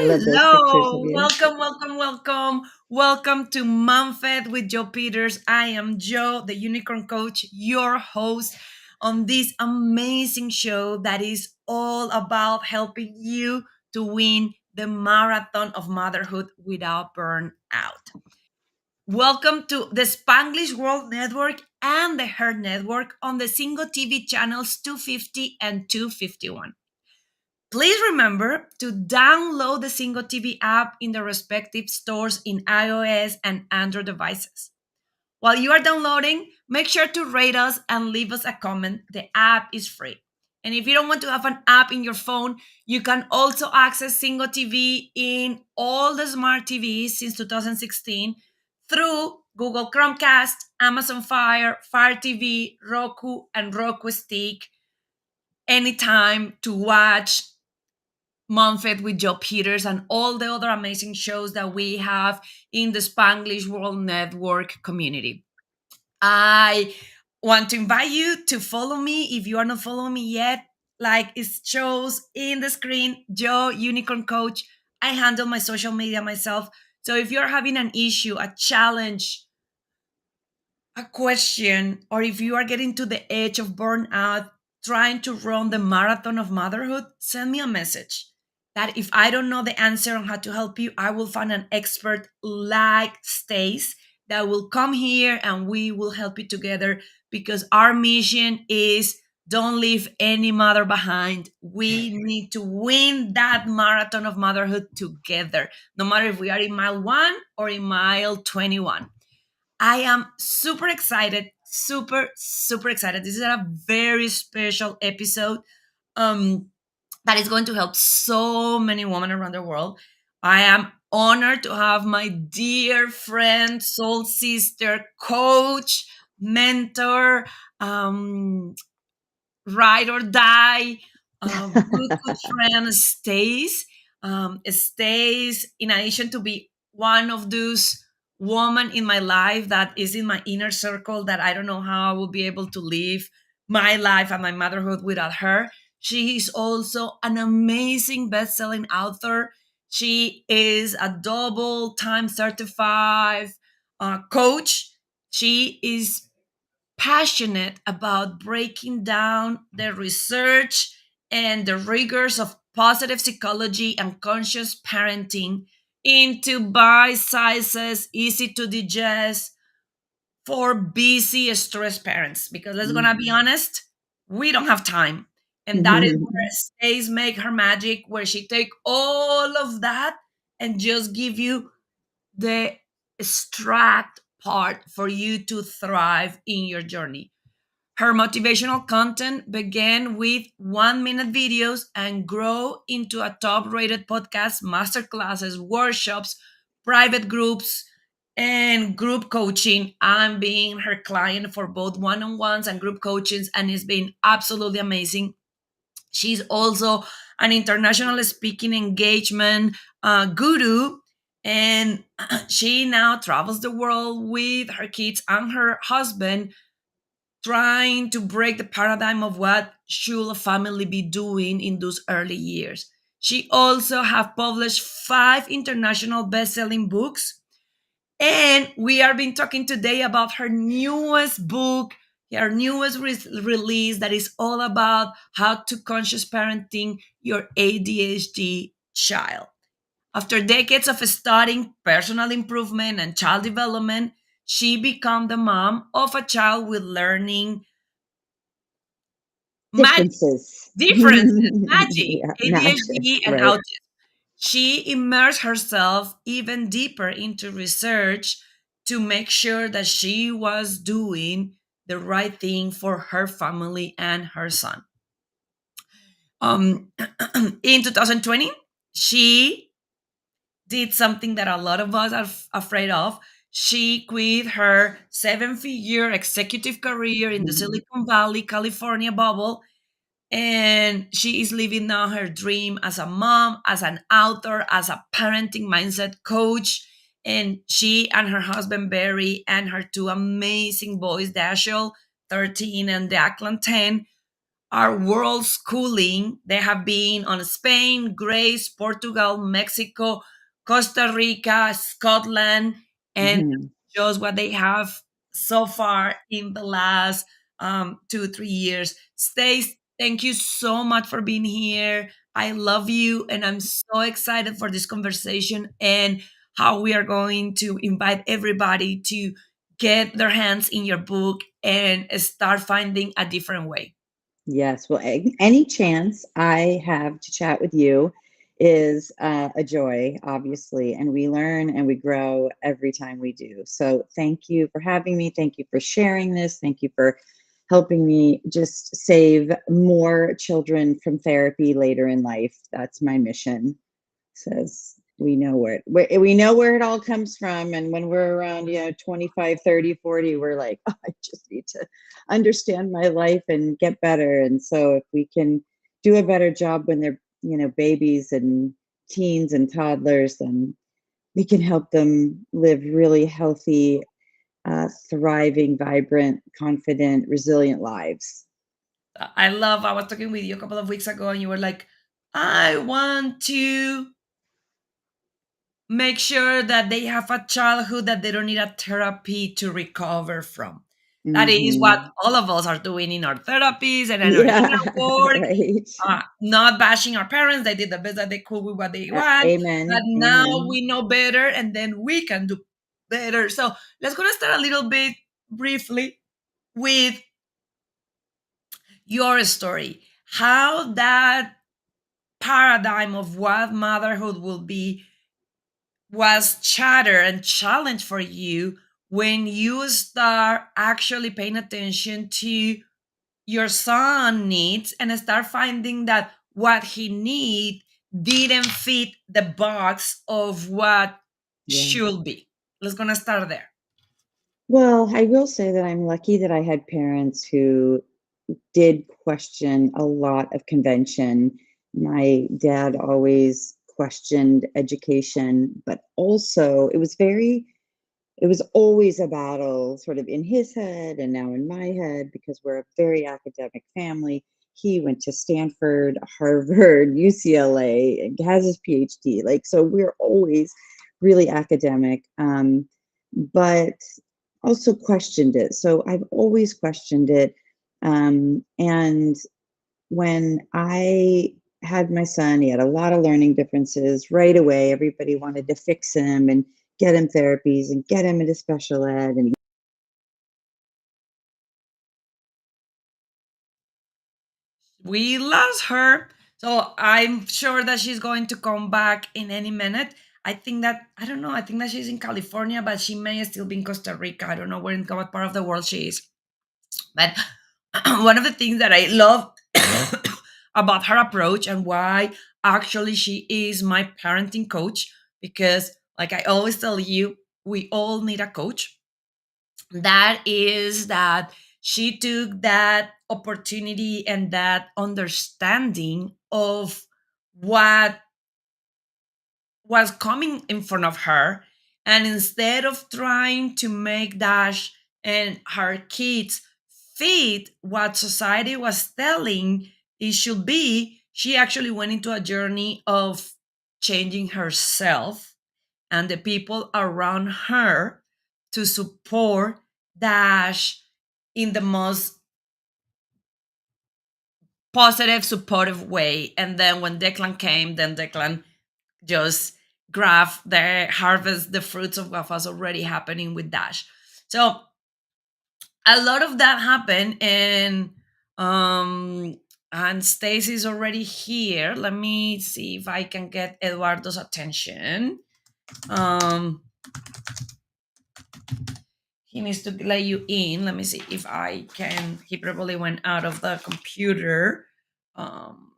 love those pictures of Hello, you. welcome to MOMFIT with Joe Peters. I am Joe, the Unicorn Coach, your host on this amazing show that is all about helping you to win the marathon of motherhood without burnout. Welcome to the Spanglish World Network and the Her Network on the single TV channels 250 and 251. Please remember to download the Single TV app in the respective stores in iOS and Android devices. While you are downloading, make sure to rate us and leave us a comment. The app is free. And if you don't want to have an app in your phone, you can also access Single TV in all the smart TVs since 2016 through Google Chromecast, Amazon Fire, Fire TV, Roku, and Roku Stick anytime to watch Monfet with Joe Peters and all the other amazing shows that we have in the Spanglish World Network community. I want to invite you to follow me if you are not following me yet. Like it shows in the screen, Joe Unicorn Coach. I handle my social media myself. So if you're having an issue, a challenge, a question, or if you are getting to the edge of burnout, trying to run the marathon of motherhood, send me a message. That if I don't know the answer on how to help you, I will find an expert like Stace that will come here and we will help you together because our mission is don't leave any mother behind. We need to win that marathon of motherhood together, no matter if we are in mile 1 or in mile 21. I am super excited, super excited. This is a very special episode um, that is going to help so many women around the world. I am honored to have my dear friend, soul sister, coach, mentor, um, ride or die, good friend, Stace. Stace, in addition to be one of those women in my life that is in my inner circle that I don't know how I will be able to live my life and my motherhood without her. She is also an amazing best-selling author. She is a double time certified coach. She is passionate about breaking down the research and the rigors of positive psychology and conscious parenting into bite sizes, easy to digest for busy, stressed parents. Because let's gonna be honest, we don't have time, and that is where Stace make her magic, where she take all of that and just give you the extract part for you to thrive in your journey. Her motivational content began with 1 minute videos and grow into a top rated podcast, masterclasses, workshops, private groups, and group coaching. I'm being her client for both one on ones and group coachings, and it's been absolutely amazing. She's also an international speaking engagement guru, and she now travels the world with her kids and her husband trying to break the paradigm of what should a family be doing in those early years. She also have published 5 international best-selling books, and we are been talking today about her newest book, her newest release that is all about how to conscious parenting your ADHD child. After decades of studying personal improvement and child development, she became the mom of a child with learning magic, Differences. differences, magic, Yeah, magic, ADHD, and right. autism. She immersed herself even deeper into research to make sure that she was doing the right thing for her family and her son. Um, in 2020, she did something that a lot of us are afraid of. She quit her 7 figure executive career in the Silicon Valley, California bubble, and she is living now her dream as a mom, as an author, as a parenting mindset coach. And she and her husband Barry and her 2 amazing boys, Dashiell 13 and Declan 10, are world schooling. They have been on Spain, Greece, Portugal, Mexico, Costa Rica, Scotland, and Mhm. just what they have so far in the last 2 3 years. Stace, thank you so much for being here. I love you, and I'm so excited for this conversation and how we are going to invite everybody to get their hands in your book and start finding a different way. Yes. Well, any chance I have to chat with you is a joy, obviously. And we learn and we grow every time we do. So thank you for having me. Thank you for sharing this. Thank you for helping me just save more children from therapy later in life. That's my mission. Says we know where it all comes from, and when we're around 25, 30, 40, we're like, oh, I just need to understand my life and get better. And so if we can do a better job when they're babies and teens and toddlers, then we can help them live really healthy, thriving, vibrant, confident, resilient lives. I was talking with you a couple of weeks ago, and you were like, I want to make sure that they have a childhood that they don't need a therapy to recover from. That is what Hmm. all of us are doing in our therapies and in our Yeah. inner work. Right. Not bashing our parents. They did the best that they could with what they want. But Amen. now Amen. we know better, and then we can do better. So let's gonna start a little bit briefly with your story. How that paradigm of what motherhood will be was shattered and challenged for you when you start actually paying attention to your son needs and start finding that what he need didn't fit the box of what Yeah. should be. Let's gonna start there. Well, I will say that I'm lucky that I had parents who did question a lot of convention. My dad always questioned education, but also it was always a battle sort of in his head and now in my head because we're a very academic family. He went to Stanford, Harvard, UCLA, and has his PhD. Like, so we're always really academic, but also questioned it. So I've always questioned it. And when I had my son, he had a lot of learning differences right away. Everybody wanted to fix him and get him therapies and get him into special ed. And We lost her. So I'm sure that she's going to come back in any minute. I think that, I don't know, I think that she's in California, but she may still be in Costa Rica. I don't know where in what part of the world she is. But one of the things that I love about her approach and why actually she is my parenting coach, because, like I always tell you, we all need a coach. That is that she took that opportunity and that understanding of what was coming in front of her. And instead of trying to make Dash and her kids fit what society was telling it should be, she actually went into a journey of changing herself and the people around her to support Dash in the most positive, supportive way. And then when Declan came, then Declan just graft the harvest the fruits of what was already happening with Dash. So a lot of that happened, um and Stacey's already here. Let me see if I can get Eduardo's attention. Um he needs to let you in. Let me see if I can. He probably went out of the computer. Um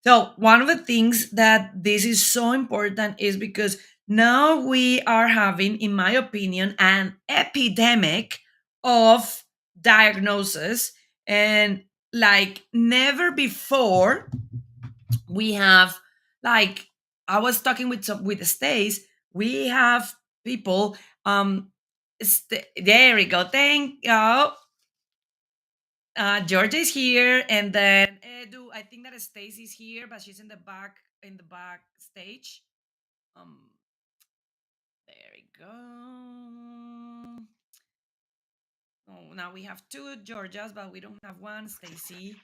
So, one of the things that this is so important is because now we are having, in my opinion, an epidemic of diagnosis. And like never before, we have, like, I was talking with Stace, we have people, there we go. Thank you. Georgia is here, and then Edu. I think that Stacey's here, but she's in the back stage. Um, there we go. Oh, now we have two Georgias, but we don't have one Stacy.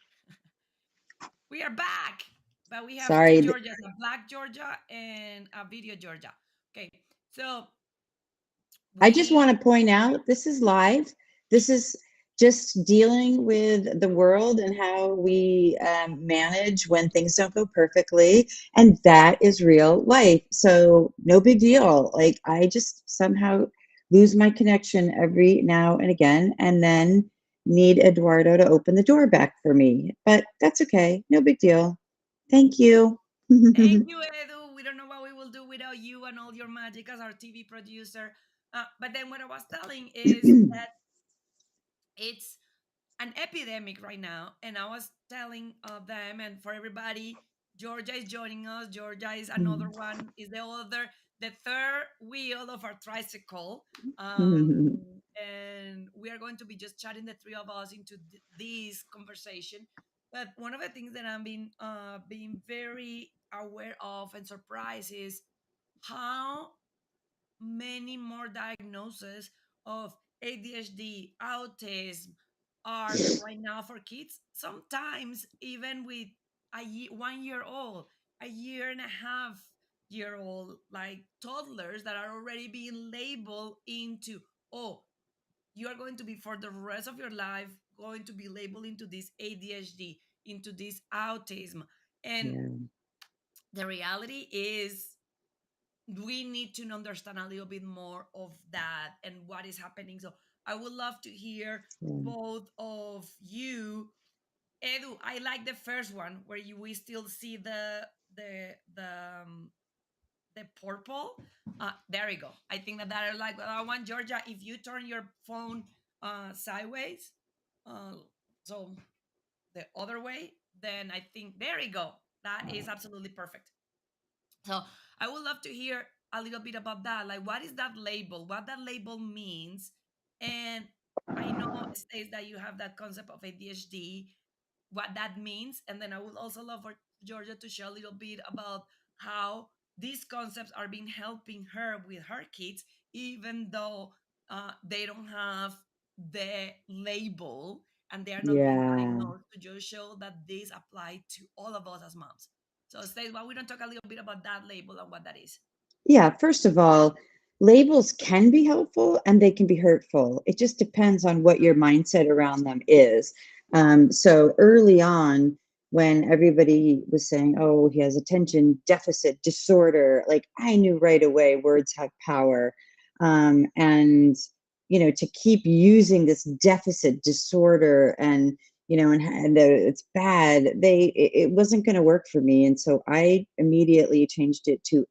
We are back, but we have two Sorry. Georgias: a black Georgia and a video Georgia. Okay, so I just we want to point out this is live. This is just dealing with the world and how we manage when things don't go perfectly. And that is real life. So, no big deal. Like, I just somehow lose my connection every now and again, and then need Eduardo to open the door back for me. But that's okay. No big deal. Thank you. thank you, Edu. We don't know what we will do without you and all your magic as our TV producer. But then what I was telling is that it's an epidemic right now, and I was telling them and for everybody, Georgia is joining us. Georgia is another one, is the third wheel of our tricycle. And we are going to be just chatting, the three of us, into this conversation. But one of the things that I'm being very aware of and surprised is how many more diagnoses of ADHD, autism are right now for kids. Sometimes even with 1 year old, a year and a half year old, like toddlers that are already being labeled into, oh, you are going to be for the rest of your life going to be labeled into this ADHD, into this autism. And Yeah. the reality is we need to understand a little bit more of that and what is happening. So I would love to hear Yeah. both of you. Edu, I like the first one where we still see um, the purple. There we go. I think that I like that one. Georgia, if you turn your phone sideways, uh, so the other way, then I think there we go. That is absolutely perfect. So I would love to hear a little bit about that. Like, what is that label? What that label means? And I know, Stace, that you have that concept of ADHD, what that means. And then I would also love for Georgia to share a little bit about how these concepts are being helping her with her kids, even though they don't have the label and they are not being Yeah. diagnosed, to just show that this apply to all of us as moms. So, Stace, why we don't talk a little bit about that label and what that is? Yeah, first of all, labels can be helpful and they can be hurtful. It just depends on what your mindset around them is. So early on, when everybody was saying, oh, he has attention deficit disorder, like I knew right away words have power. And, to keep using this deficit disorder and it's bad, it wasn't going to work for me. And so I immediately changed it to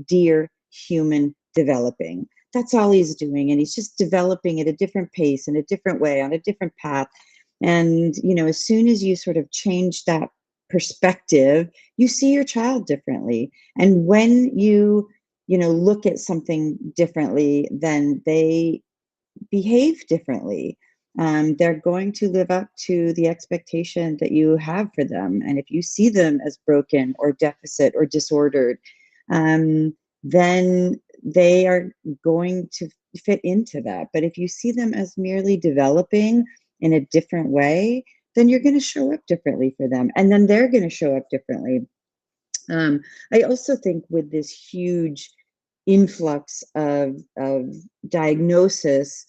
dear human developing. That's all he's doing. And he's just developing at a different pace, in a different way, on a different path. And, as soon as you sort of change that perspective, you see your child differently. And when look at something differently, then they behave differently. They're going to live up to the expectation that you have for them. And if you see them as broken or deficit or disordered, then they are going to fit into that. But if you see them as merely developing in a different way, then you're going to show up differently for them. And then they're going to show up differently. Um, I also think with this huge influx of diagnosis,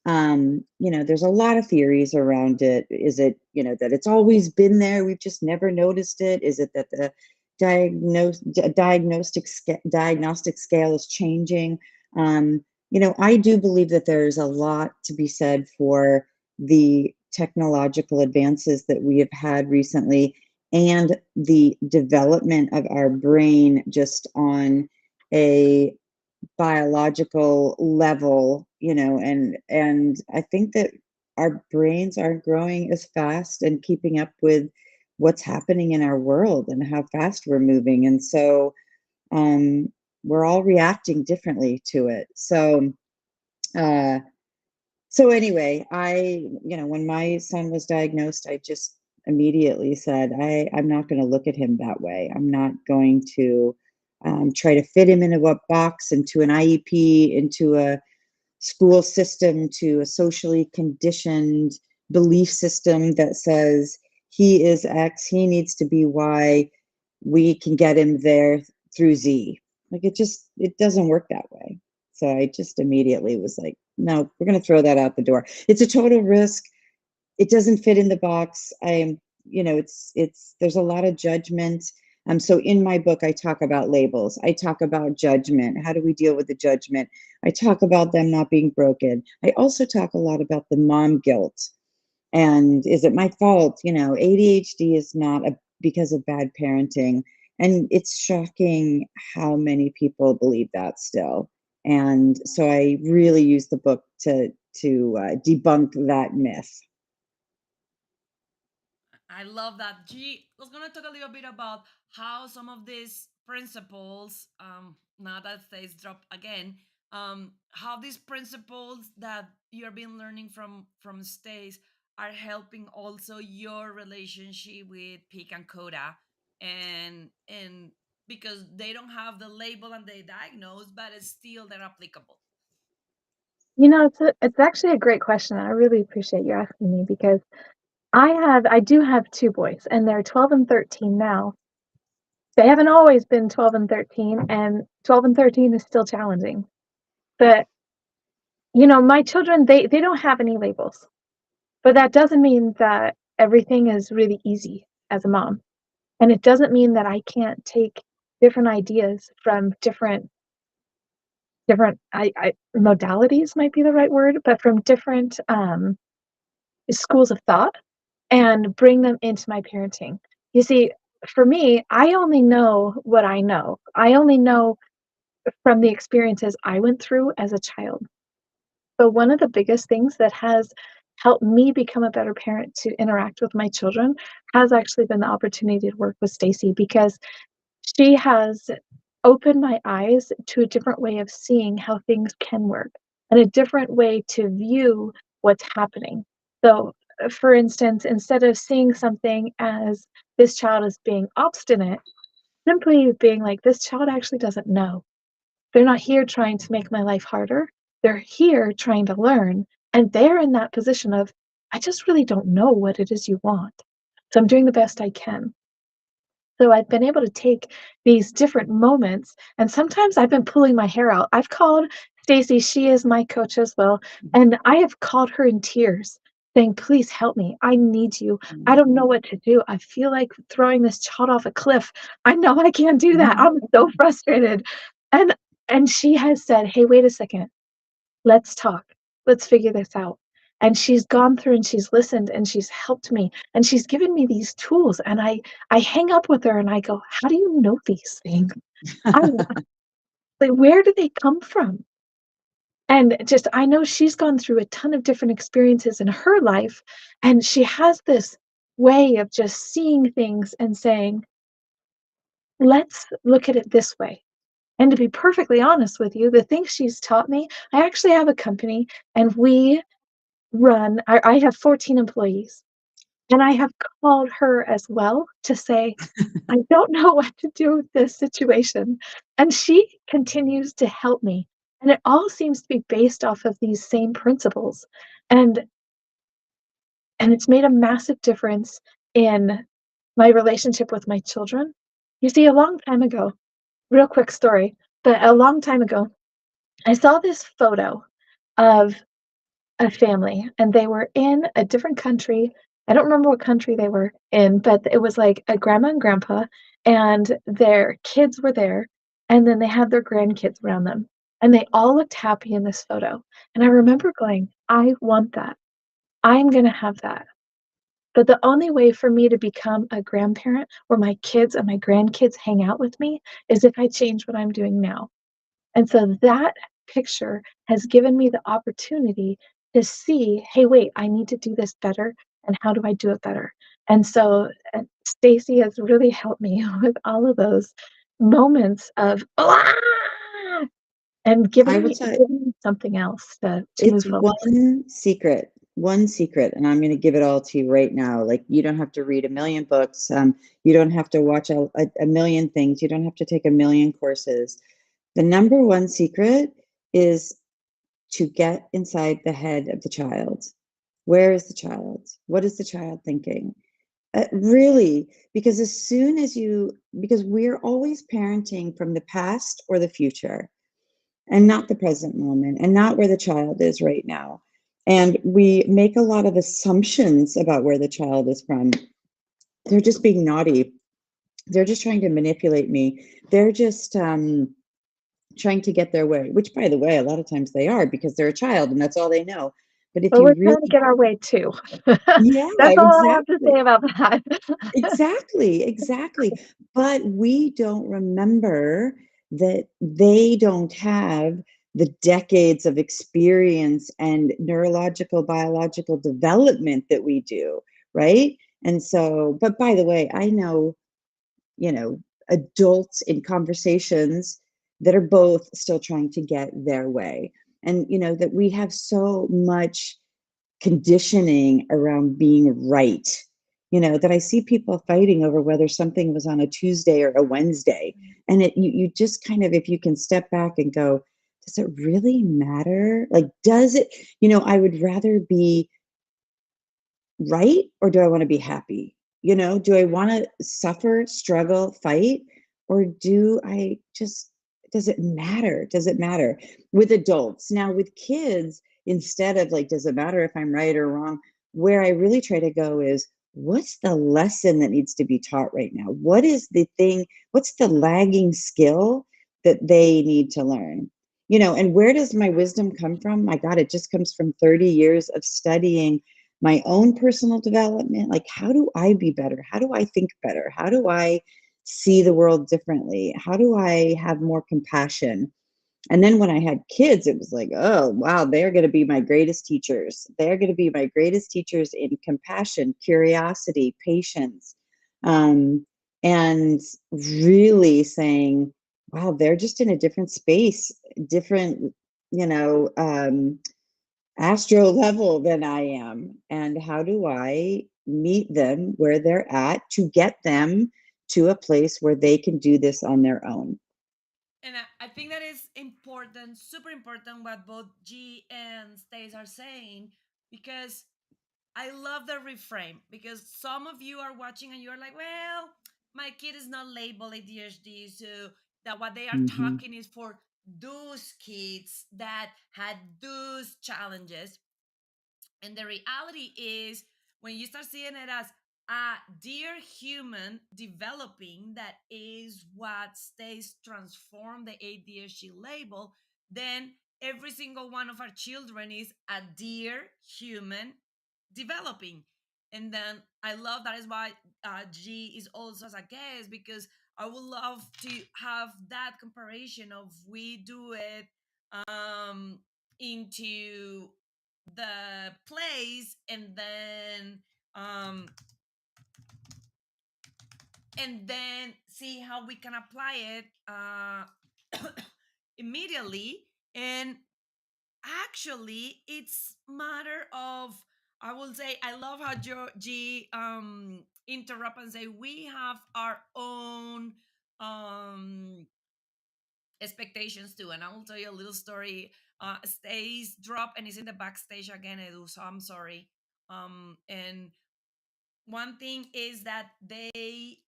there's a lot of theories around it. Is it, that it's always been there, we've just never noticed it? Is it that the diagnostic scale is changing? I do believe that there's a lot to be said for the technological advances that we have had recently and the development of our brain just on a biological level, and I think that our brains aren't growing as fast and keeping up with what's happening in our world and how fast we're moving. And so we're all reacting differently to it. Uh, So anyway, when my son was diagnosed, I just immediately said, I'm not going to look at him that way. I'm not going to try to fit him into a box, into an IEP, into a school system, to a socially conditioned belief system that says he is X, he needs to be Y, we can get him there through Z. Like it doesn't work that way. So I just immediately was like, no, we're going to throw that out the door. It's a total risk. It doesn't fit in the box. There's a lot of judgment. So in my book, I talk about labels. I talk about judgment. How do we deal with the judgment? I talk about them not being broken. I also talk a lot about the mom guilt. And is it my fault? ADHD is not because of bad parenting. And it's shocking how many people believe that still. And so I really use the book to debunk that myth. I love that. G was gonna talk a little bit about how some of these principles, now that stays dropped again, how these principles that you're been learning from Stace are helping also your relationship with Pick and Coda, and because they don't have the label and they diagnose, but it's still they're applicable. It's actually a great question. I really appreciate you asking me because I do have 2 boys, and they're 12 and 13 now. They haven't always been 12 and 13, and 12 and 13 is still challenging. But, my children, they don't have any labels, but that doesn't mean that everything is really easy as a mom, and it doesn't mean that I can't take different ideas from different I modalities might be the right word, but from different, schools of thought and bring them into my parenting. You see, for me, I only know what I know. I only know from the experiences I went through as a child. But one of the biggest things that has helped me become a better parent to interact with my children has actually been the opportunity to work with Stacey because she has opened my eyes to a different way of seeing how things can work and a different way to view what's happening. So, for instance, instead of seeing something as this child is being obstinate, simply being like, this child actually doesn't know. They're not here trying to make my life harder. They're here trying to learn. And they're in that position of, I just really don't know what it is you want. So I'm doing the best I can. So I've been able to take these different moments, and sometimes I've been pulling my hair out. I've called Stacey, she is my coach as well, and I have called her in tears saying, "Please help me. I need you. I don't know what to do. I feel like throwing this child off a cliff. I know I can't do that. I'm so frustrated." And and she has said, "Hey, wait a second. Let's talk. Let's figure this out." And she's gone through and she's listened and she's helped me and she's given me these tools. And I hang up with her and I go, "How do you know these things? I like, where do they come from?" And just I know she's gone through a ton of different experiences in her life, and she has this way of just seeing things and saying, "Let's look at it this way." And to be perfectly honest with you, the things she's taught me, I actually have a company and I have 14 employees, and I have called her as well to say, "I don't know what to do with this situation," and she continues to help me, and it all seems to be based off of these same principles, and it's made a massive difference in my relationship with my children. You see, a long time ago, real quick story, but a long time ago, I saw this photo of a family, and they were in a different country. I don't remember what country they were in, but it was like a grandma and grandpa, and their kids were there, and then they had their grandkids around them, and they all looked happy in this photo. And I remember going, "I want that. I'm gonna have that." But the only way for me to become a grandparent where my kids and my grandkids hang out with me is if I change what I'm doing now. And so that picture has given me the opportunity to see, "Hey, wait, I need to do this better, and how do I do it better?" And so, Stacey has really helped me with all of those moments of, "Ah!" and I will give tell them something else to it's move forward. one secret, and I'm going to give it all to you right now. Like, you don't have to read a million books. You don't have to watch a million things. You don't have to take a million courses. The number one secret is to get inside the head of the child. Where is the child? What is the child thinking? Really, because because we're always parenting from the past or the future, and not the present moment, and not where the child is right now. And we make a lot of assumptions about where the child is from. They're just being naughty. They're just trying to manipulate me. They're just trying to get their way, which, by the way, a lot of times they are, because they're a child and that's all they know. But if But you we're trying to really, get our way too. yeah, That's all I have to exactly. say about that. Exactly, exactly. But we don't remember that they don't have the decades of experience and neurological, biological development that we do, right? And so, but by the way, I know, you know, adults in conversations that are both still trying to get their way. And, that we have so much conditioning around being right. That I see people fighting over whether something was on a Tuesday or a Wednesday. And you just kind of, if you can step back and go, does it really matter? Like, does it, I would rather be right, or do I want to be happy? Do I want to suffer, struggle, fight, or does it matter? Does it matter with adults? Now, with kids, instead of like, does it matter if I'm right or wrong? Where I really try to go is, what's the lesson that needs to be taught right now? What is the thing? What's the lagging skill that they need to learn? And where does my wisdom come from? My God, it just comes from 30 years of studying my own personal development. Like, how do I be better? How do I think better? How do I see the world differently? How do I have more compassion? And then when I had kids, it was like, oh, wow, they're going to be my greatest teachers. They're going to be my greatest teachers in compassion, curiosity, patience, um, and really saying, wow, they're just in a different space, different, you know, um, astro level than I am. And how do I meet them where they're at to get them to a place where they can do this on their own? And I think that is important, super important, what both G and Stace are saying, because I love the reframe. Because some of you are watching and you're like, well, my kid is not labeled ADHD, so that what they are Hmm. talking is for those kids that had those challenges. And the reality is, when you start seeing it as a dear human developing, that is what stays transform the ADHD label, then every single one of our children is a dear human developing. And then I love that is why G is also as a guest, because I would love to have that comparison of we do it into the plays, um and then see how we can apply it immediately. And actually, it's matter of, I will say, I love how G interrupt and say we have our own um expectations too. And I will tell you a little story. Stays drop and is in the backstage again, Edu, so I'm sorry. And one thing is that they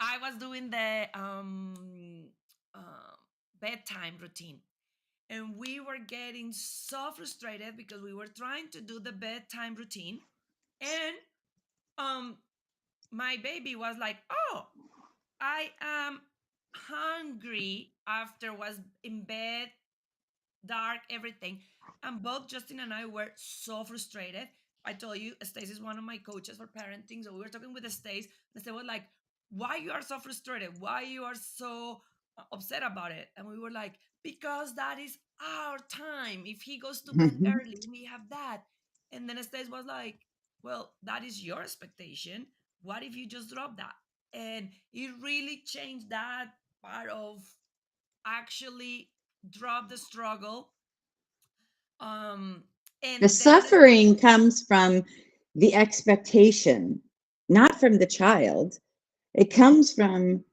I was doing the uh, bedtime routine, and we were getting so frustrated because we were trying to do the bedtime routine, and um my baby was like, oh, I am hungry after was in bed, dark, everything. And both Justin and I were so frustrated. I told you, Stacey is one of my coaches for parenting. So we were talking with Stacey, and they were like, why you are so frustrated? Why you are so upset about it? And we were like, because that is our time. If he goes to bed early, we have that. And then Stacey was like, well, that is your expectation. What if you just drop that? And it really changed that part of actually drop the struggle, um The and then suffering comes from the expectation, not from the child. It comes from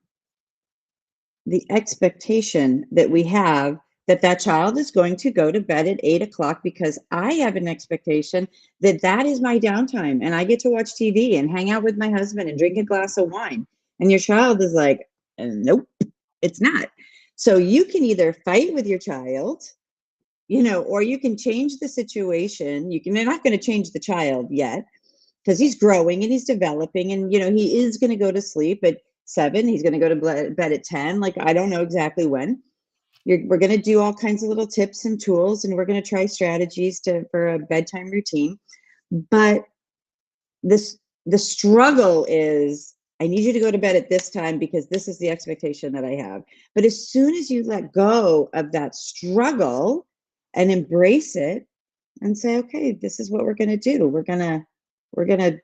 the expectation that we have that that child is going to go to bed at 8 o'clock because I have an expectation that that is my downtime and I get to watch TV and hang out with my husband and drink a glass of wine. And your child is like, nope, it's not. So you can either fight with your child, or you can change the situation. You're not going to change the child yet because he's growing and he's developing, and he is going to go to sleep at 7. He's going to go to bed at 10. Like, I don't know exactly when. We're going to do all kinds of little tips and tools, and we're going to try strategies for a bedtime routine. But the struggle is, I need you to go to bed at this time because this is the expectation that I have. But as soon as you let go of that struggle and embrace it and say, okay, this is what we're going to do. We're going to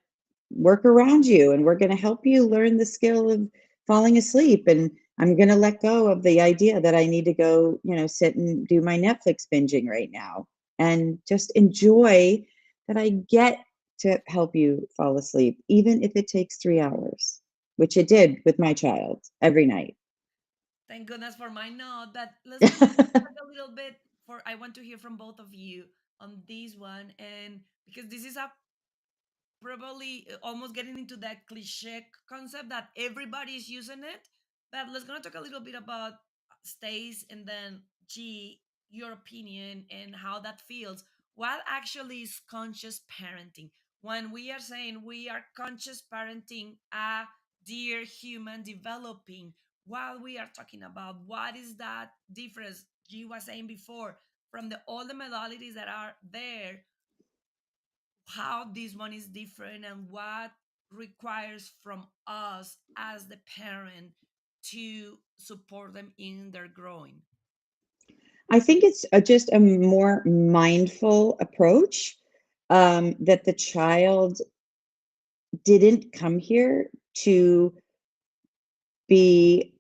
work around you, and we're going to help you learn the skill of falling asleep. And I'm going to let go of the idea that I need to go, sit and do my Netflix binging right now, and just enjoy that I get to help you fall asleep, even if it takes 3 hours, which it did with my child every night. thank goodness for my note. But let's gonna talk a little bit, for I want to hear from both of you on this one, and because this is a probably almost getting into that cliche concept that everybody is using it. But let's gonna talk a little bit about Stace, and then G, your opinion and how that feels. What actually is conscious parenting? When we are saying we are conscious parenting a dear human developing, while we are talking about what is that difference G was saying before from all the modalities that are there, how this one is different and what requires from us as the parent to support them in their growing. I think it's just a more mindful approach, that the child didn't come here to be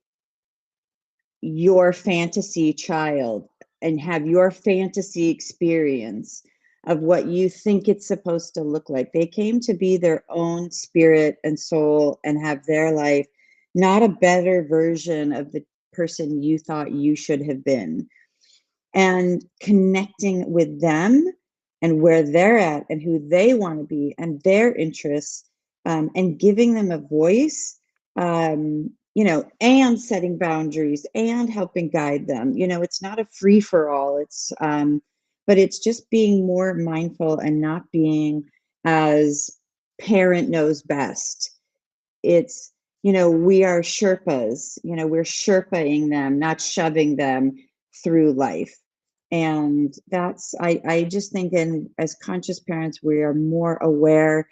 your fantasy child and have your fantasy experience of what you think it's supposed to look like. They came to be their own spirit and soul and have their life, not a better version of the person you thought you should have been. And connecting with them and where they're at and who they want to be and their interests, and giving them a voice, and setting boundaries and helping guide them. It's not a free for all. But it's just being more mindful and not being as parent knows best. It's, we are Sherpas, we're Sherpaing them, not shoving them through life. And I just think, as conscious parents, we are more aware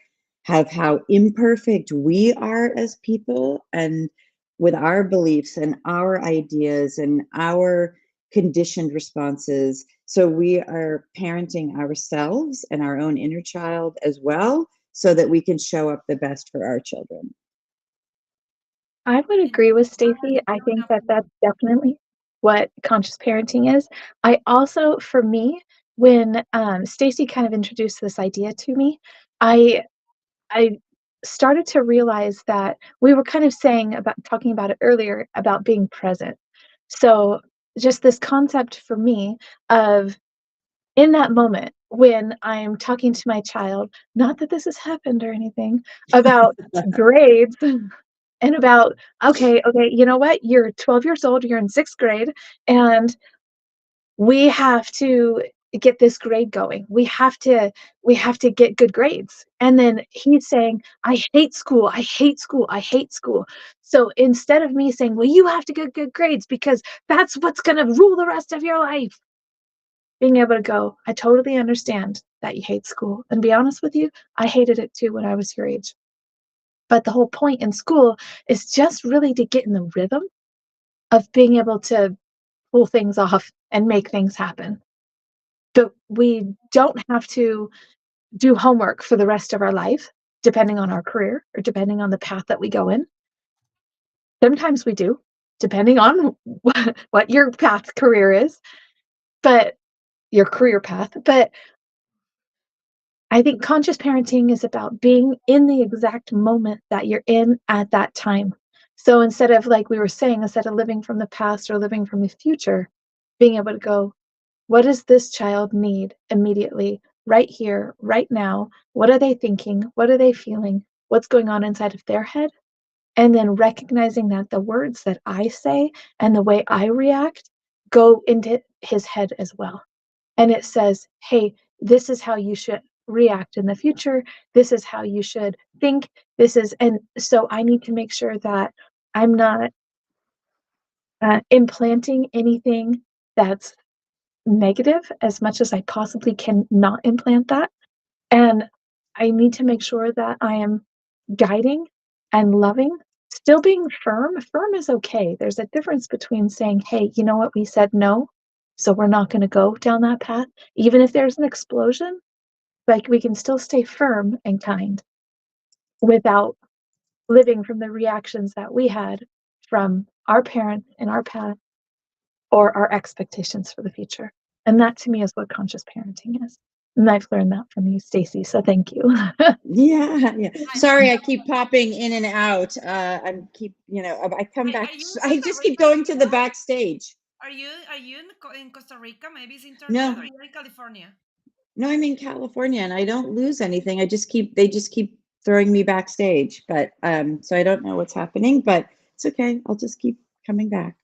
of how imperfect we are as people, and with our beliefs and our ideas and our conditioned responses. So we are parenting ourselves and our own inner child as well, so that we can show up the best for our children. I would And agree with I Stacey. I don't think have that that's definitely what conscious parenting is. I also, for me, when Stacey kind of introduced this idea to me, I I started to realize that we were kind of talking about it earlier about being present. So just this concept for me of, in that moment when I'm talking to my child, not that this has happened or anything, about grades and about, okay, you know what? You're 12 years old, you're in 6th grade, and we have to get this grade going. We have to get good grades. And then he's saying, I hate school, I hate school, I hate school. So instead of me saying, well, you have to get good grades because that's what's going to rule the rest of your life, being able to go, I totally understand that you hate school. And be honest with you, I hated it too when I was your age. But the whole point in school is just really to get in the rhythm of being able to pull things off and make things happen. But we don't have to do homework for the rest of our life, depending on our career or depending on the path that we go in. Sometimes we do. depending on what your path career is, but your career path. But I think conscious parenting is about being in the exact moment that you're in at that time. So instead of, like we were saying, instead of living from the past or living from the future, being able to go, what does this child need immediately, right here, right now? What are they thinking? What are they feeling? What's going on inside of their head? And then recognizing that the words that I say and the way I react go into his head as well. And it says, hey, this is how you should react in the future. This is how you should think. And so I need to make sure that I'm not implanting anything that's negative as much as I possibly can not implant that. And I need to make sure that I am guiding and loving, still being firm. Firm is okay. There's a difference between saying, hey, you know what, we said no, so we're not going to go down that path. Even if there's an explosion, like we can still stay firm and kind without living from the reactions that we had from our parents in our past or our expectations for the future. And that to me is what conscious parenting is. And I've learned that from you, Stacey. So thank you. Yeah. Sorry, I keep popping in and out. I come back. Are you in I Costa just keep Rica? going to the backstage. Are you in Costa Rica? Maybe it's internet, or No, you're in California? no, I'm in California and I don't lose anything. They just keep throwing me backstage. But so I don't know what's happening, but it's okay. I'll just keep coming back.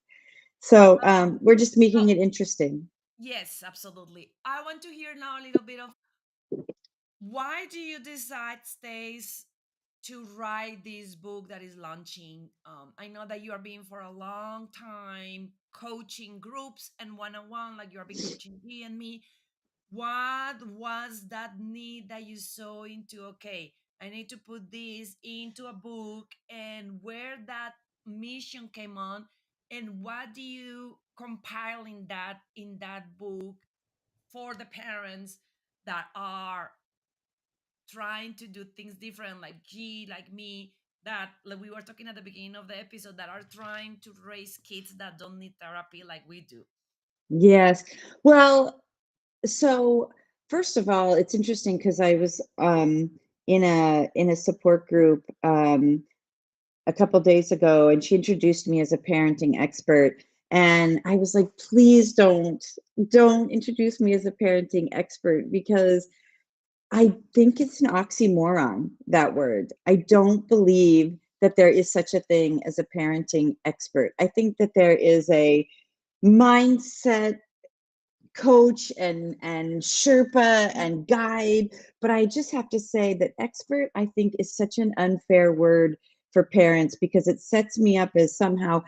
So we're just So making it interesting. yes, absolutely. I want to hear now a little bit of why do you decide, Stace, to write this book that is launching? I know that you are being for a long time coaching groups and one-on-one, like you are being coaching G and me. What was that need that you saw into, okay, I need to put this into a book, and where that mission came on, and what do you compile in that book for the parents that are trying to do things different, like G, like me, that, like we were talking at the beginning of the episode, that are trying to raise kids that don't need therapy like we do. Yes. Well, so first of all, it's interesting because I was in a support group a couple days ago, and she introduced me as a parenting expert. And I was like, please don't introduce me as a parenting expert, because I think it's an oxymoron, that word. I don't believe that there is such a thing as a parenting expert. I think that there is a mindset coach and Sherpa and guide, but I just have to say that expert, I think, is such an unfair word for parents, because it sets me up as somehow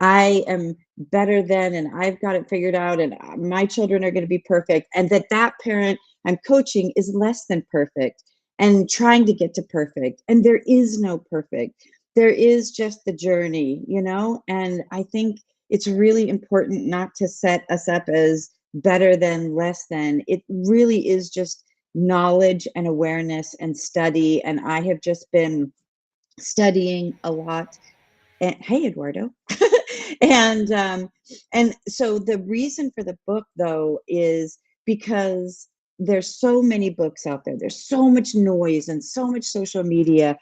I am better than, and I've got it figured out, and my children are going to be perfect, and that parent I'm coaching is less than perfect and trying to get to perfect. And there is no perfect. There is just the journey. And I think it's really important not to set us up as better than, less than. It really is just knowledge and awareness and study. And I have just been studying a lot. And hey, Eduardo. And so the reason for the book, though, is because there's so many books out there. There's so much noise and so much social media.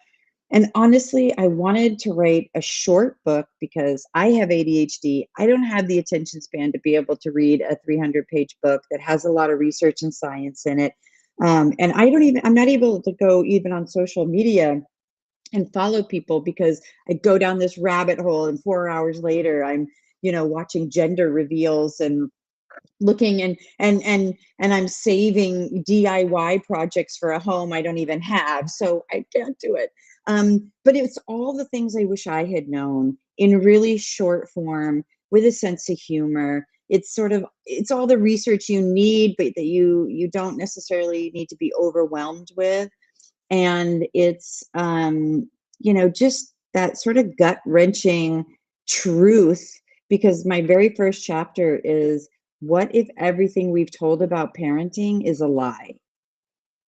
And honestly, I wanted to write a short book because I have ADHD. I don't have the attention span to be able to read a 300-page book that has a lot of research and science in it. And I'm not able to go even on social media and follow people, because I go down this rabbit hole, and 4 hours later I'm watching gender reveals and looking and I'm saving DIY projects for a home I don't even have, so I can't do it. But it's all the things I wish I had known in really short form, with a sense of humor. It's all the research you need, but that you don't necessarily need to be overwhelmed with. And it's just that sort of gut wrenching truth, because my very first chapter is, what if everything we've told about parenting is a lie?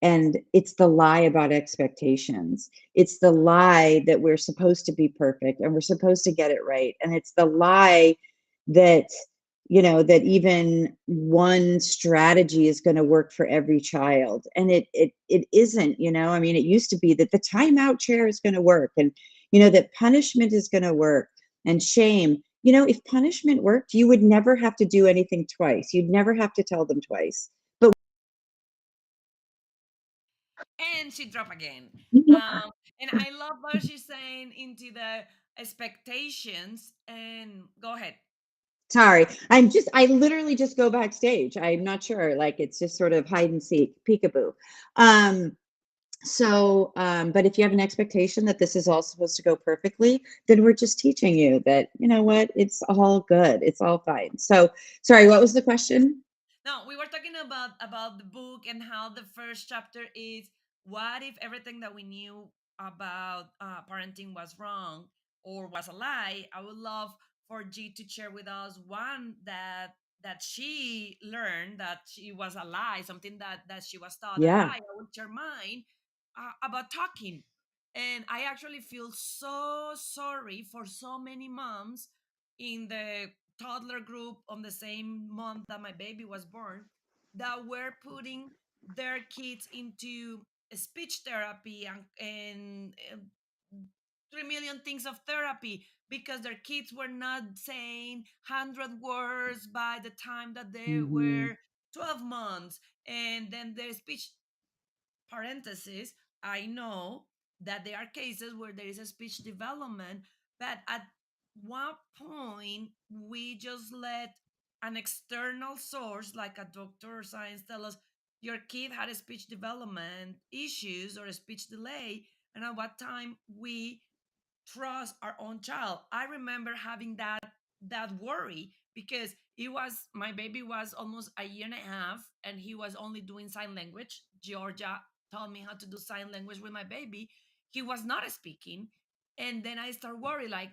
And it's the lie about expectations. It's the lie that we're supposed to be perfect and we're supposed to get it right. And it's the lie that, that even one strategy is going to work for every child. And it isn't, I mean, it used to be that the timeout chair is going to work, and, that punishment is going to work, and shame. If punishment worked, you would never have to do anything twice. You'd never have to tell them twice. But And she dropped again. Yeah. And I love what she's saying into the expectations. And go ahead. sorry, I literally just go backstage. I'm not sure. Like, it's just sort of hide and seek, peekaboo. Um, but if you have an expectation that this is all supposed to go perfectly, then we're just teaching you that, what, it's all good. It's all fine. So, sorry, what was the question? No, we were talking about the book and how the first chapter is what if everything that we knew about parenting was wrong or was a lie. I would love for G to share with us one that she learned that she was a lie, something that she was taught a Yeah. lie. I would share mine about talking. And I actually feel so sorry for so many moms in the toddler group on the same month that my baby was born that were putting their kids into speech therapy and 3 million things of therapy because their kids were not saying 100 words by the time that they Hmm. were 12 months, and then their speech parenthesis, I know that there are cases where there is a speech development, but at one point we just let an external source like a doctor or science tell us your kid had a speech development issues or a speech delay, and at what time we trust our own child. I remember having that worry because it was my baby was almost a year and a half and he was only doing sign language. Georgia taught me how to do sign language with my baby. He was not speaking. And then I start worry like,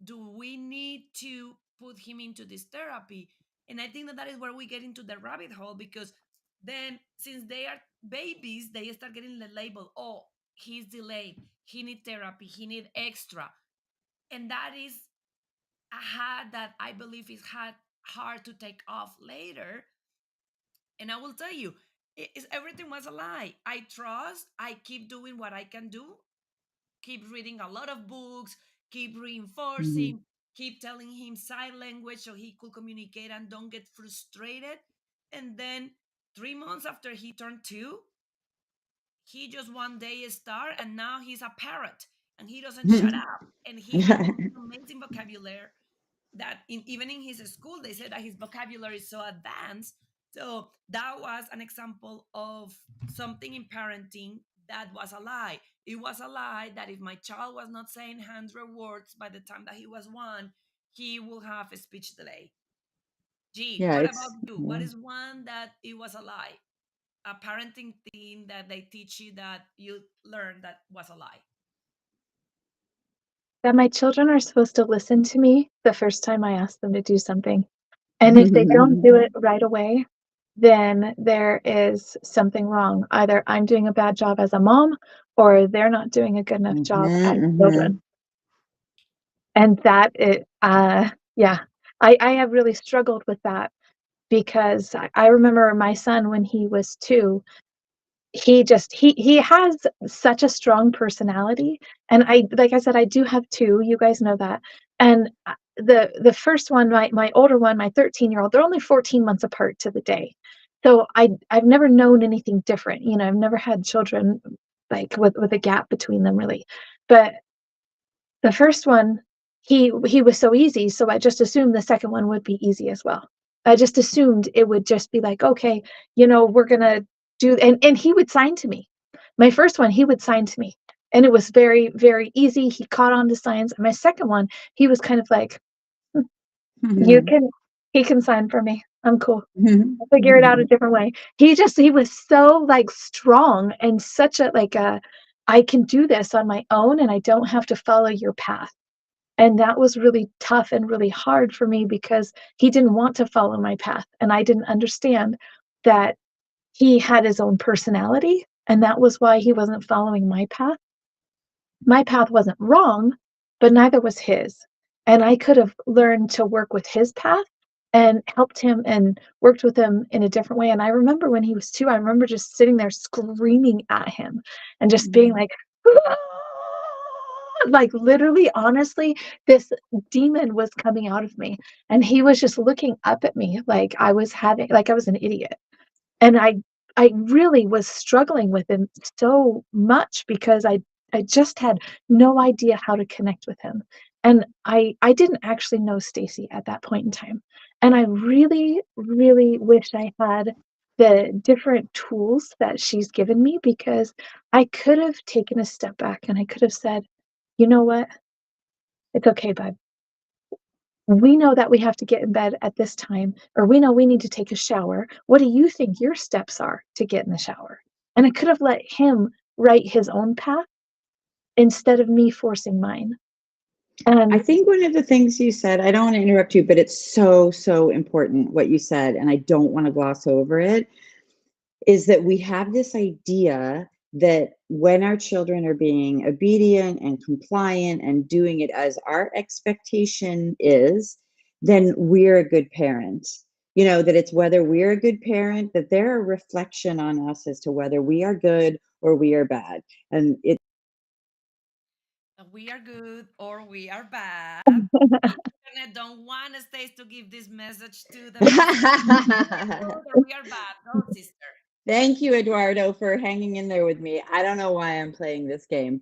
do we need to put him into this therapy? And I think that is where we get into the rabbit hole because then since they are babies, they start getting the label, oh, he's delayed, he need therapy, he need extra. And that is a hat that I believe is hard to take off later. And I will tell you, everything was a lie. I trust, I keep doing what I can do, keep reading a lot of books, keep Hmm. reinforcing, keep telling him sign language so he could communicate and don't get frustrated. And then 3 months after he turned two, he just one day start and now he's a parrot and he doesn't shut up and he has an amazing vocabulary that even in his school they said that his vocabulary is so advanced. So that was an example of something in parenting that was a lie. It was a lie that if my child was not saying 100 words by the time that he was one, he will have a speech delay. Gee, Yeah, what about it's you? What yeah. is one that it was a lie, a parenting thing that they teach you that you learned that was a lie? That my children are supposed to listen to me the first time I ask them to do something. And if they don't do it right away, then there is something wrong. Either I'm doing a bad job as a mom or they're not doing a good enough Mhm, job as mhm. children. And that it yeah. I have really struggled with that because I remember my son when he was 2, he has such a strong personality, and I like I said, I do have 2, you guys know that, and, the first one, my older one, my 13-year-old, they're only 14 months apart to the day. So I've never known anything different, I've never had children, like, with a gap between them really. But the first one, he was so easy, so I just assumed the second one would be easy as well. I just assumed it would just be like, "Okay, we're gonna do," and he would sign to me. My first one, he would sign to me, and it was very, very easy. He caught on to signs. My second one, he was kind of like, "Hmm, you Mhm. can he can sign for me. I'm cool. Mhm. I'll figure it out a different way." He was so, like, strong and such a like a, "I can do this on my own, and I don't have to follow your path." And that was really tough and really hard for me because he didn't want to follow my path, and I didn't understand that he had his own personality, and that was why he wasn't following my path. My path wasn't wrong, but neither was his, and I could have learned to work with his path and helped him and worked with him in a different way, and I remember when he was 2, I remember just sitting there screaming at him and just being Mhm. like, "Ah!" Like, literally, honestly, this demon was coming out of me, and he was just looking up at me like I was an idiot. And I really was struggling with him so much because I just had no idea how to connect with him. And I didn't actually know Stacey at that point in time. And I really, really wish I had the different tools that she's given me because I could have taken a step back and I could have said, "You know what? It's okay, bud. We know that we have to get in bed at this time, or we know we need to take a shower. What do you think your steps are to get in the shower?" And I could have let him write his own path instead of me forcing mine. I And think one of the things you said, I don't want to interrupt you, but it's so, so important what you said, and I don't want to gloss over it, is that we have this idea that when our children are being obedient and compliant and doing it as our expectation is, then we're a good parent. You know, that it's whether we're a good parent, that they're a reflection on us as to whether we are good or we are bad. And it We are good or we are bad. The internet don't want us to give this message to the masses. We are good or we are bad. Go, sister. Thank you, Eduardo, for hanging in there with me. I don't know why I'm playing this game,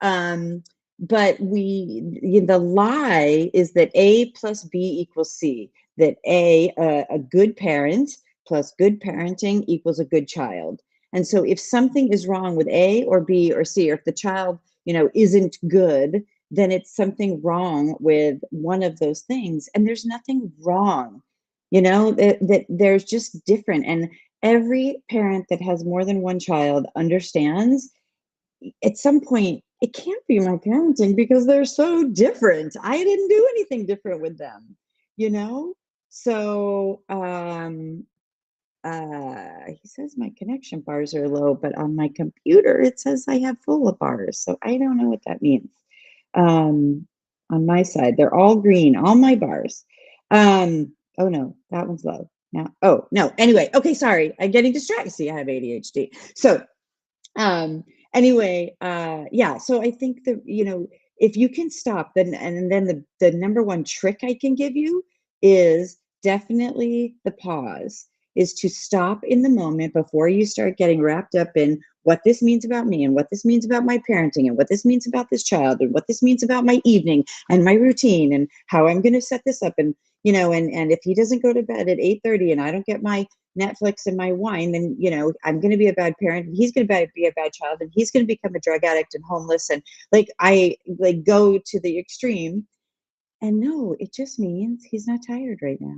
um, but the lie is that A plus B equals C. That a good parent plus good parenting equals a good child. And so, if something is wrong with A or B or C, or if the child, isn't good, then it's something wrong with one of those things. And there's nothing wrong, that there's just different. And every parent that has more than one child understands at some point it can't be my parenting because they're so different. I didn't do anything different with them, you know? So, he says my connection bars are low, but on my computer it says I have full of bars. So I don't know what that means. Um, on my side, they're all green, all my bars. Oh no, that one's low. Now, oh no. Anyway, okay, sorry. I'm getting distracted. See, I have ADHD. So, um, anyway, yeah. So I think that if you can stop, then the number one trick I can give you is definitely the pause. Is to stop in the moment before you start getting wrapped up in what this means about me and what this means about my parenting and what this means about this child and what this means about my evening and my routine and how I'm going to set this up and and if he doesn't go to bed at 8:30 and I don't get my Netflix and my wine, then I'm going to be a bad parent. He's going to be a bad child, and he's going to become a drug addict and homeless. And like I like go to the extreme. And no, it just means he's not tired right now.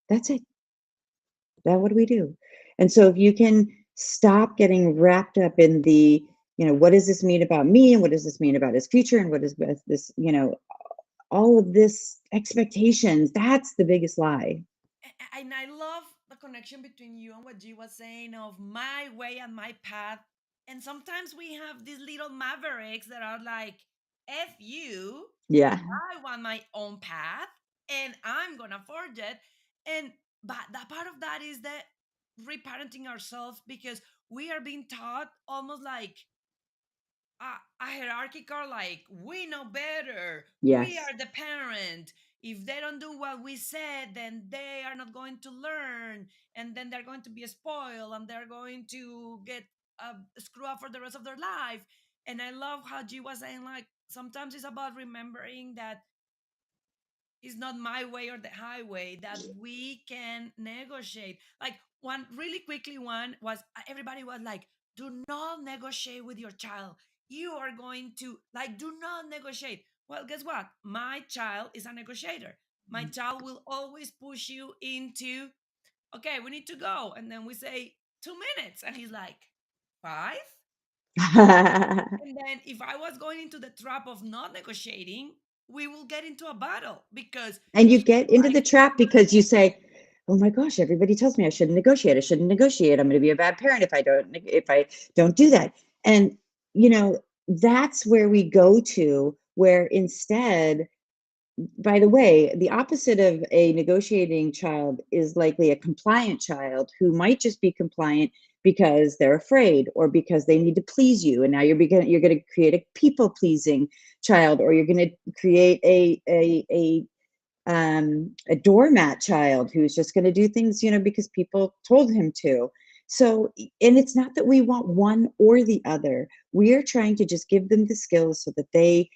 That's it. That what do we do? And so if you can stop getting wrapped up in the what does this mean about me and what does this mean about his future and what is this all of this expectations, that's the biggest lie. And I love the connection between you and what G was saying of my way and my path. And sometimes we have these little mavericks that are like, F you, Yeah. I want my own path and I'm gonna forge it. And but that part of that is that reparenting ourselves because we are being taught almost like a hierarchical, like we know better, we Yes. are the parent. If they don't do what we said, then they are not going to learn, and then they're going to be spoiled and they're going to get screw up for the rest of their life. And I love how G was saying, like, sometimes it's about remembering that it's not my way or the highway, that we can negotiate. Like, one really quickly one was everybody was like, do not negotiate with your child. You are going to, like, do not negotiate. Well, guess what? My child is a negotiator. My child will always push you into, okay, we need to go. And then we say 2 minutes. And he's like, 5? And then if I was going into the trap of not negotiating, we will get into a battle because And you he get into the likes to trap because you say, oh my gosh, everybody tells me I shouldn't negotiate. I shouldn't negotiate. I'm going to be a bad parent if I don't do that. And you know, that's where we go to, where instead, by the way, the opposite of a negotiating child is likely a compliant child who might just be compliant because they're afraid or because they need to please you. And now you're going to create a people pleasing child, or you're going to create a doormat child who's just going to do things, because people told him to. So, and it's not that we want one or the other. We are trying to just give them the skills so that they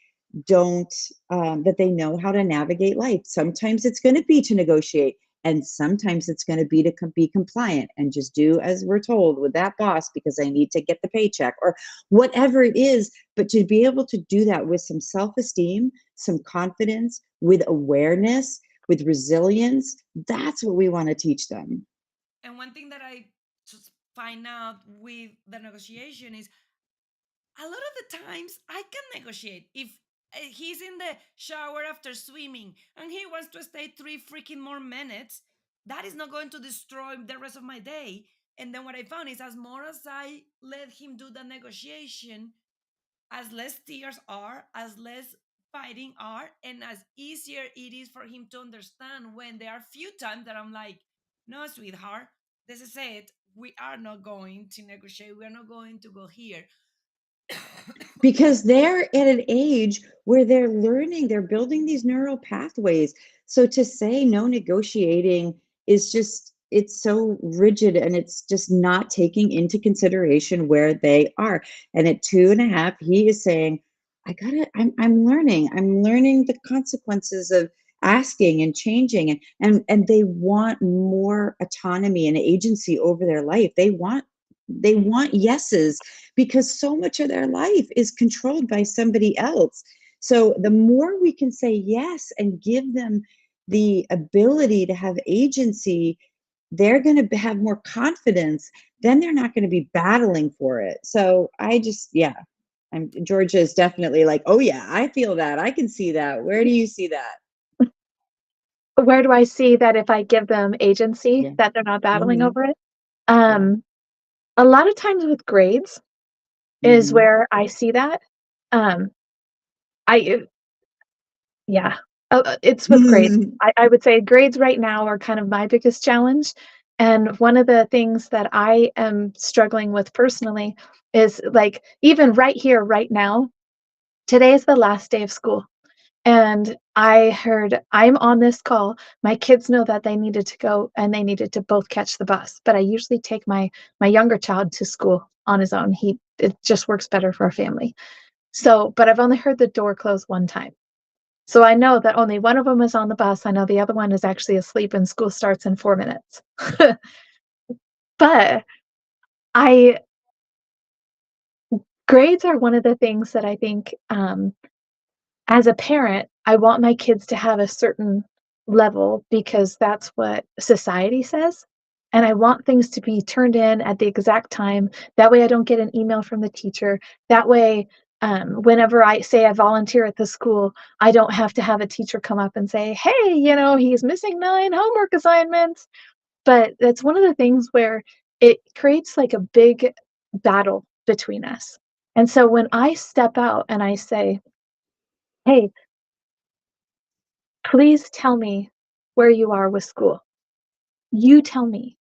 don't that they know how to navigate life. Sometimes it's going to be to negotiate, and sometimes it's going to be to be compliant and just do as we're told with that boss because I need to get the paycheck or whatever it is. But to be able to do that with some self-esteem, some confidence, with awareness, with resilience, that's what we want to teach them. And one thing that I just find out with the negotiation is a lot of the times I can negotiate. If he's in the shower after swimming and he wants to stay 3 freaking more minutes, that is not going to destroy the rest of my day. And then what I found is, as more as I let him do the negotiation, as less tears are, as less fighting are, and as easier it is for him to understand when there are few times that I'm like, no, sweetheart, this is it. We are not going to negotiate. We are not going to go here. Because they're at an age where they're learning, they're building these neural pathways. So to say no negotiating is just, it's so rigid, and it's just not taking into consideration where they are. And at 2.5, he is saying, I'm learning the consequences of asking and changing, and they want more autonomy and agency over their life. They want yeses, because so much of their life is controlled by somebody else. So the more we can say yes and give them the ability to have agency, they're going to have more confidence. Then they're not going to be battling for it. So yeah, Georgia is definitely like, oh yeah, I feel that. I can see that. Where do you see that? Where do I see that if I give them agency, Yeah. that they're not battling Hmm. over it? Yeah. A lot of times with grades is Hmm. where I see that. Um, I Yeah, it's with grades. I would say grades right now are kind of my biggest challenge, and one of the things that I am struggling with personally is, like, even right here, right now, today is the last day of school, and I heard I'm on this call. My kids know that they needed to go, and they needed to both catch the bus, but I usually take my younger child to school on his own. It just works better for our family. So, but I've only heard the door close one time. So I know that only one of them is on the bus. I know the other one is actually asleep and school starts in 4 minutes. But I grades are one of the things that I think, as a parent, I want my kids to have a certain level because that's what society says, and I want things to be turned in at the exact time. That way I don't get an email from the teacher. That way, whenever I say I volunteer at the school, I don't have to have a teacher come up and say, "Hey, he's missing 9 homework assignments." But that's one of the things where it creates, like, a big battle between us. And so when I step out and I say, "Hey, please tell me where you are with school. You tell me."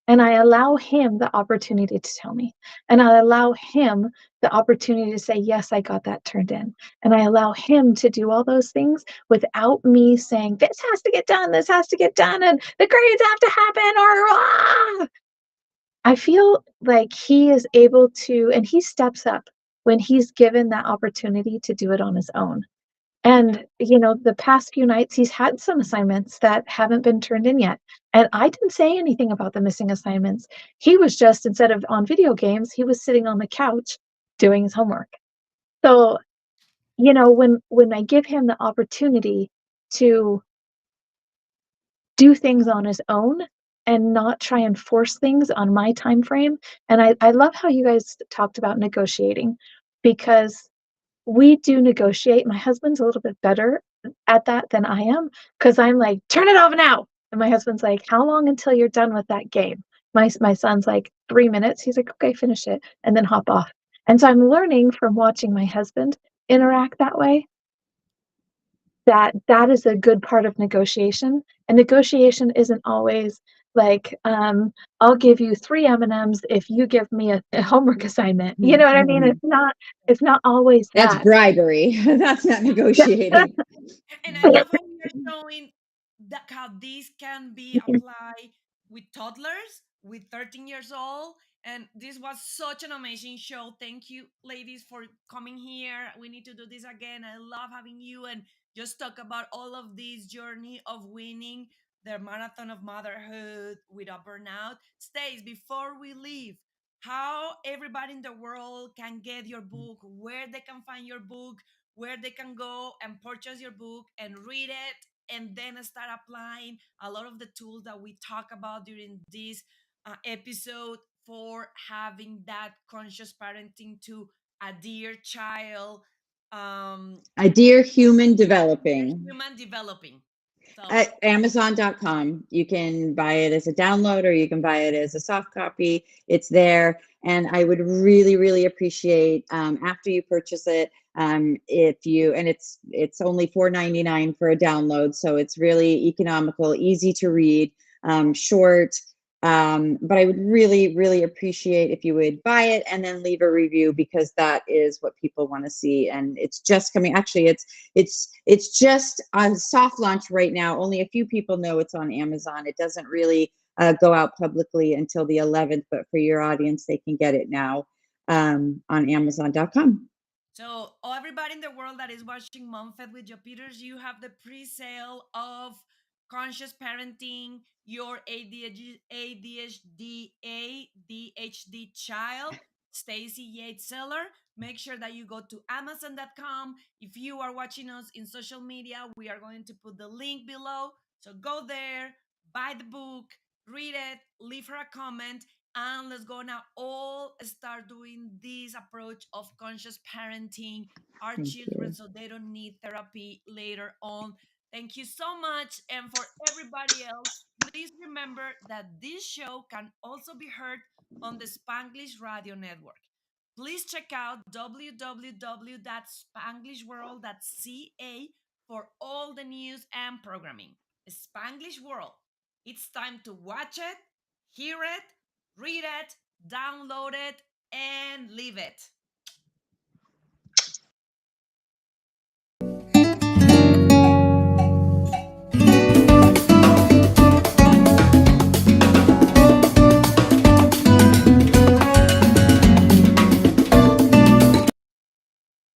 And I allow him the opportunity to tell me. And I allow him the opportunity to say, "Yes, I got that turned in." And I allow him to do all those things without me saying, "This has to get done, this has to get done, and the grades have to happen," or ah! I feel like he is able to, and he steps up when he's given that opportunity to do it on his own. And, the past few nights, he's had some assignments that haven't been turned in yet. And I didn't say anything about the missing assignments. He was just, instead of on video games, he was sitting on the couch doing his homework. So, when I give him the opportunity to do things on his own and not try and force things on my time frame. And I love how you guys talked about negotiating, because we do negotiate. My husband's a little bit better at that than I am, because I'm like, "Turn it off now." And my husband's like, "How long until you're done with that game?" My son's like, "3 minutes." He's like, "Okay, finish it," and then hop off. And so I'm learning from watching my husband interact that way, that that is a good part of negotiation, and negotiation isn't always like, "I'll give you 3 M&Ms if you give me a homework assignment." You know what I mean? It's not always That's that. bribery. That's not negotiating. And I love how you're showing that how this can be applied with toddlers, with 13 years old. And this was such an amazing show. Thank you, ladies, for coming here. We need to do this again. I love having you and just talk about all of this journey of winning the marathon of motherhood without burnout. Stace, before we leave, how everybody in the world can get your book, where they can find your book, where they can go and purchase your book and read it and then start applying a lot of the tools that we talk about during this episode for having that conscious parenting to a dear child, um, A dear human dear developing. human developing. So, At Amazon.com. You can buy it as a download or you can buy it as a soft copy. It's there. And I would really, really appreciate after you purchase it, if you and it's only $4.99 for a download, so it's really economical, easy to read, short. But I would really, really appreciate if you would buy it and then leave a review, because that is what people want to see. And it's just coming. Actually, it's just on soft launch right now. Only a few people know it's on Amazon. It doesn't really go out publicly until the 11th, but for your audience, they can get it now on Amazon.com. so everybody in the world that is watching MomFit with Joe Peters, you have the pre-sale of Conscious Parenting, Your ADHD, ADHD Child, Stacey Yates Sellar. Make sure that you go to Amazon.com. If you are watching us in social media, we are going to put the link below. So go there, buy the book, read it, leave her a comment, and let's go now all start doing this approach of conscious parenting our Thank children you. so they don't need therapy later on. Thank you so much. And for everybody else, please remember that this show can also be heard on the Spanglish Radio Network. Please check out www.spanglishworld.ca for all the news and programming. Spanglish World. It's time to watch it, hear it, read it, download it, and leave it.